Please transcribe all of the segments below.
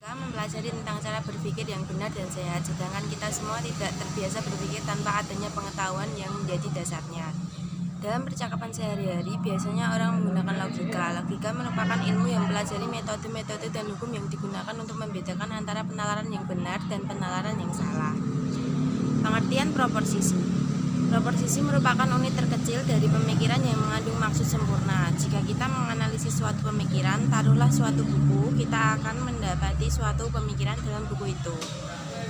Kita mempelajari tentang cara berpikir yang benar dan sehat, sedangkan kita semua tidak terbiasa berpikir tanpa adanya pengetahuan yang menjadi dasarnya. Dalam percakapan sehari-hari, biasanya orang menggunakan logika. Logika merupakan ilmu yang mempelajari metode-metode dan hukum yang digunakan untuk membedakan antara penalaran yang benar dan penalaran yang salah. Pengertian proposisi. Proposisi merupakan unit terkecil dari pemikiran yang mengandung maksud sempurna. Jika kita menganalisis suatu pemikiran, taruhlah suatu buku, kita akan mendapati suatu pemikiran dalam buku itu.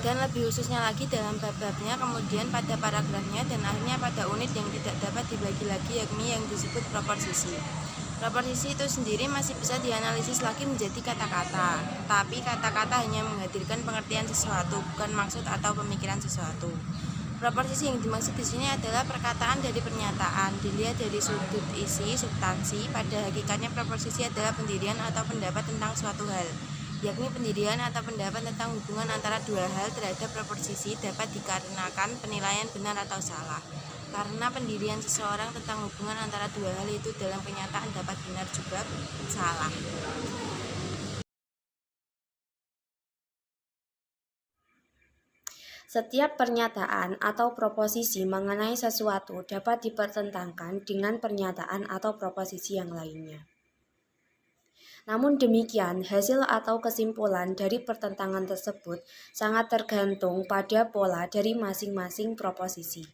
Dan lebih khususnya lagi dalam bab-babnya, kemudian pada paragrafnya, dan akhirnya pada unit yang tidak dapat dibagi lagi, yakni yang disebut proposisi. Proposisi itu sendiri masih bisa dianalisis lagi menjadi kata-kata, tetapi kata-kata hanya menghadirkan pengertian sesuatu, bukan maksud atau pemikiran sesuatu. Proposisi yang dimaksud di sini adalah perkataan dari pernyataan. Dilihat dari sudut isi, substansi, pada hakikatnya proposisi adalah pendirian atau pendapat tentang suatu hal, yakni pendirian atau pendapat tentang hubungan antara dua hal. Terhadap proposisi dapat dikarenakan penilaian benar atau salah. Karena pendirian seseorang tentang hubungan antara dua hal itu dalam kenyataan dapat benar juga salah. Setiap pernyataan atau proposisi mengenai sesuatu dapat dipertentangkan dengan pernyataan atau proposisi yang lainnya. Namun demikian, hasil atau kesimpulan dari pertentangan tersebut sangat tergantung pada pola dari masing-masing proposisi.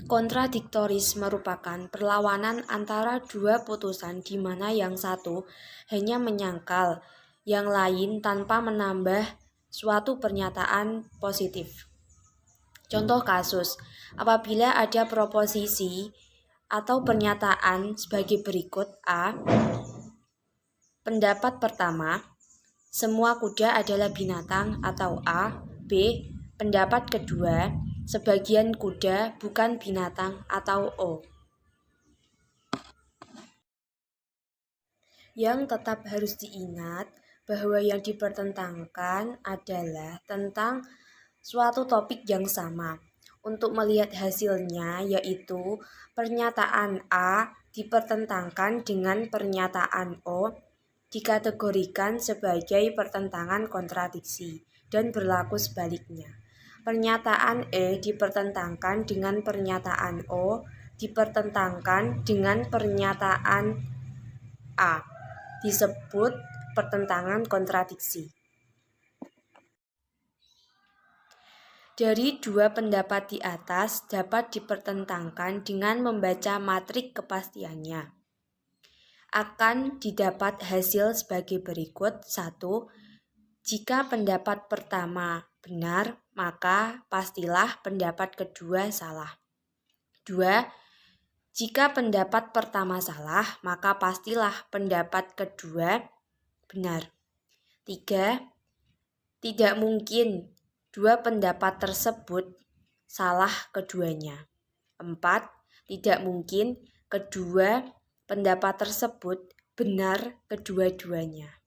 Kontradiktoris merupakan perlawanan antara dua putusan di mana yang satu hanya menyangkal yang lain tanpa menambah suatu pernyataan positif. Contoh kasus, apabila ada proposisi atau pernyataan sebagai berikut: A. Pendapat pertama, semua kuda adalah binatang, atau A. B. Pendapat kedua, sebagian kuda bukan binatang, atau O. Yang tetap harus diingat bahwa yang dipertentangkan adalah tentang suatu topik yang sama. Untuk melihat hasilnya, yaitu pernyataan A dipertentangkan dengan pernyataan O, dikategorikan sebagai pertentangan kontradiksi, dan berlaku sebaliknya. Pernyataan E dipertentangkan dengan pernyataan O, dipertentangkan dengan pernyataan A, disebut pertentangan kontradiksi. Dari dua pendapat di atas dapat dipertentangkan dengan membaca matrik kepastiannya. Akan didapat hasil sebagai berikut. 1. Jika pendapat pertama benar, maka pastilah pendapat kedua salah. 2. Jika pendapat pertama salah, maka pastilah pendapat kedua benar. 3. Tidak mungkin dua pendapat tersebut salah keduanya. 4. Tidak mungkin kedua pendapat tersebut benar kedua-duanya.